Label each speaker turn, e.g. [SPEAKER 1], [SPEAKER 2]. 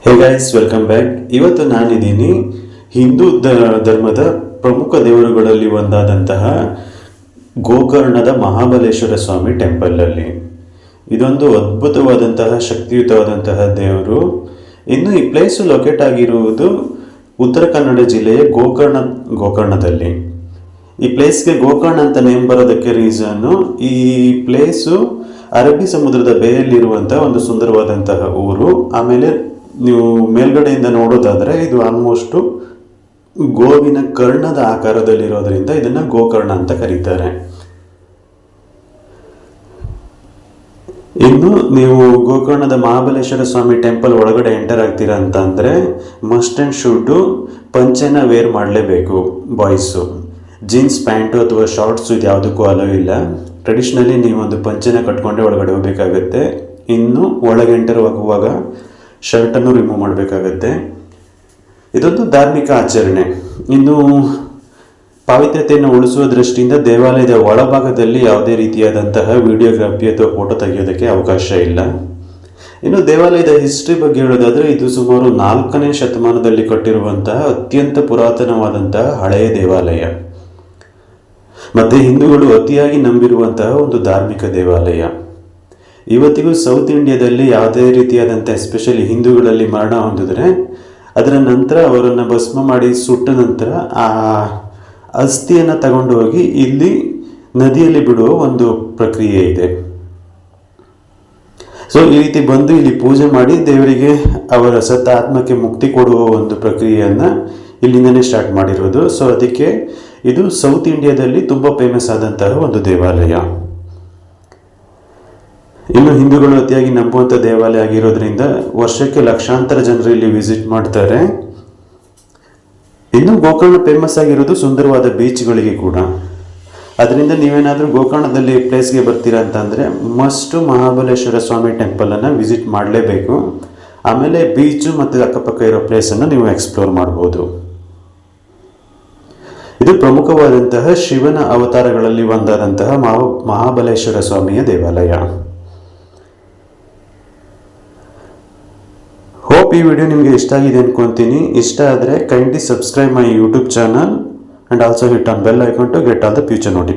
[SPEAKER 1] Hey guys, welcome back. ಇವತ್ತು ನಾನಿದ್ದೀನಿ ಹಿಂದೂ ಧರ್ಮದ ಪ್ರಮುಖ ದೇವರುಗಳಲ್ಲಿ ಒಂದಾದಂತಹ ಗೋಕರ್ಣದ ಮಹಾಬಲೇಶ್ವರ ಸ್ವಾಮಿ ಟೆಂಪಲಲ್ಲಿ. ಇದೊಂದು ಅದ್ಭುತವಾದಂತಹ ಶಕ್ತಿಯುತವಾದಂತಹ ದೇವರು. ಇನ್ನು ಈ ಪ್ಲೇಸು ಲೊಕೇಟ್ ಆಗಿರುವುದು ಉತ್ತರ ಕನ್ನಡ ಜಿಲ್ಲೆಯ ಗೋಕರ್ಣದಲ್ಲಿ. ಈ ಪ್ಲೇಸ್ಗೆ ಗೋಕರ್ಣ ಅಂತ ನೇಮ್ ಬರೋದಕ್ಕೆ ರೀಸನ್ನು, ಈ ಪ್ಲೇಸು ಅರಬ್ಬಿ ಸಮುದ್ರದ ಬೇಯಲ್ಲಿರುವಂತಹ ಒಂದು ಸುಂದರವಾದಂತಹ ಊರು. ಆಮೇಲೆ ನೀವು ಮೇಲ್ಗಡೆಯಿಂದ ನೋಡೋದಾದರೆ ಇದು ಆಲ್ಮೋಸ್ಟು ಗೋವಿನ ಕರ್ಣದ ಆಕಾರದಲ್ಲಿರೋದ್ರಿಂದ ಇದನ್ನು ಗೋಕರ್ಣ ಅಂತ ಕರೀತಾರೆ. ಇನ್ನು ನೀವು ಗೋಕರ್ಣದ ಮಹಾಬಲೇಶ್ವರ ಸ್ವಾಮಿ ಟೆಂಪಲ್ ಒಳಗಡೆ ಎಂಟರ್ ಆಗ್ತೀರಾ ಅಂತ ಅಂದರೆ ಮಸ್ಟ್ ಆ್ಯಂಡ್ ಶುಡ್ಡು ಪಂಚೆನ ವೇರ್ ಮಾಡಲೇಬೇಕು. ಬಾಯ್ಸು ಜೀನ್ಸ್ ಪ್ಯಾಂಟು ಅಥವಾ ಶಾರ್ಟ್ಸು ಇದು ಯಾವುದಕ್ಕೂ ಅಲೋ ಇಲ್ಲ. ಟ್ರೆಡಿಷ್ನಲಿ ನೀವೊಂದು ಪಂಚೆನ ಕಟ್ಕೊಂಡ್ರೆ ಒಳಗಡೆ ಹೋಗಬೇಕಾಗತ್ತೆ. ಇನ್ನು ಒಳಗೆ ಎಂಟರ್ ಆಗುವಾಗ ಶರ್ಟನ್ನು ರಿಮೂವ್ ಮಾಡಬೇಕಾಗತ್ತೆ. ಇದೊಂದು ಧಾರ್ಮಿಕ ಆಚರಣೆ. ಇನ್ನು ಪಾವಿತ್ರ್ಯತೆಯನ್ನು ಉಳಿಸುವ ದೃಷ್ಟಿಯಿಂದ ದೇವಾಲಯದ ಒಳಭಾಗದಲ್ಲಿ ಯಾವುದೇ ರೀತಿಯಾದಂತಹ ವಿಡಿಯೋಗ್ರಫಿ ಅಥವಾ ಫೋಟೋ ತೆಗೆಯೋದಕ್ಕೆ ಅವಕಾಶ ಇಲ್ಲ. ಇನ್ನು ದೇವಾಲಯದ ಹಿಸ್ಟ್ರಿ ಬಗ್ಗೆ ಹೇಳೋದಾದರೆ ಇದು ಸುಮಾರು 4ನೇ ಶತಮಾನದಲ್ಲಿ ಕಟ್ಟಿರುವಂತಹ ಅತ್ಯಂತ ಪುರಾತನವಾದಂತಹ ಹಳೆಯ ದೇವಾಲಯ ಮತ್ತು ಹಿಂದೂಗಳು ಅತಿಯಾಗಿ ನಂಬಿರುವಂತಹ ಒಂದು ಧಾರ್ಮಿಕ ದೇವಾಲಯ. ಇವತ್ತಿಗೂ ಸೌತ್ ಇಂಡಿಯಾದಲ್ಲಿ ಯಾವುದೇ ರೀತಿಯಾದಂಥ ಎಸ್ಪೆಷಲಿ ಹಿಂದೂಗಳಲ್ಲಿ ಮರಣ ಹೊಂದಿದ್ರೆ ಅದರ ನಂತರ ಅವರನ್ನು ಭಸ್ಮ ಮಾಡಿ ಸುಟ್ಟ ನಂತರ ಆ ಅಸ್ಥಿಯನ್ನು ತಗೊಂಡು ಹೋಗಿ ಇಲ್ಲಿ ನದಿಯಲ್ಲಿ ಬಿಡುವ ಒಂದು ಪ್ರಕ್ರಿಯೆ ಇದೆ. ಸೊ ಈ ರೀತಿ ಬಂದು ಇಲ್ಲಿ ಪೂಜೆ ಮಾಡಿ ದೇವರಿಗೆ ಅವರ ಸತ್ತ ಆತ್ಮಕ್ಕೆ ಮುಕ್ತಿ ಕೊಡುವ ಒಂದು ಪ್ರಕ್ರಿಯೆಯನ್ನು ಇಲ್ಲಿಂದನೇ ಸ್ಟಾರ್ಟ್ ಮಾಡಿರೋದು. ಸೊ ಅದಕ್ಕೆ ಇದು ಸೌತ್ ಇಂಡಿಯಾದಲ್ಲಿ ತುಂಬ ಫೇಮಸ್ ಆದಂತಹ ಒಂದು ದೇವಾಲಯ. ಇನ್ನು ಹಿಂದೂಗಳು ಅತಿಯಾಗಿ ನಂಬುವಂಥ ದೇವಾಲಯ ಆಗಿರೋದ್ರಿಂದ ವರ್ಷಕ್ಕೆ ಲಕ್ಷಾಂತರ ಜನರು ಇಲ್ಲಿ ವಿಸಿಟ್ ಮಾಡ್ತಾರೆ. ಇನ್ನು ಗೋಕರ್ಣ ಫೇಮಸ್ ಆಗಿರೋದು ಸುಂದರವಾದ ಬೀಚ್ಗಳಿಗೆ ಕೂಡ. ಅದರಿಂದ ನೀವೇನಾದರೂ ಗೋಕರ್ಣದಲ್ಲಿ ಪ್ಲೇಸ್ಗೆ ಬರ್ತೀರಾ ಅಂತಂದರೆ ಮಸ್ಟು ಮಹಾಬಲೇಶ್ವರ ಸ್ವಾಮಿ ಟೆಂಪಲನ್ನು ವಿಸಿಟ್ ಮಾಡಲೇಬೇಕು. ಆಮೇಲೆ ಬೀಚು ಮತ್ತು ಅಕ್ಕಪಕ್ಕ ಇರೋ ಪ್ಲೇಸನ್ನು ನೀವು ಎಕ್ಸ್ಪ್ಲೋರ್ ಮಾಡ್ಬೋದು. ಇದು ಪ್ರಮುಖವಾದಂತಹ ಶಿವನ ಅವತಾರಗಳಲ್ಲಿ ಒಂದಾದಂತಹ ಮಹಾಬಲೇಶ್ವರ ಸ್ವಾಮಿಯ ದೇವಾಲಯ. ಹೋಪ್ ಈ ವಿಡಿಯೋ ನಿಮಗೆ ಇಷ್ಟ ಆಗಿದೆ ಅನ್ಕೊಂತೀನಿ. ಇಷ್ಟ ಆದರೆ kindly subscribe my YouTube channel and also hit on bell icon to get all the future notification.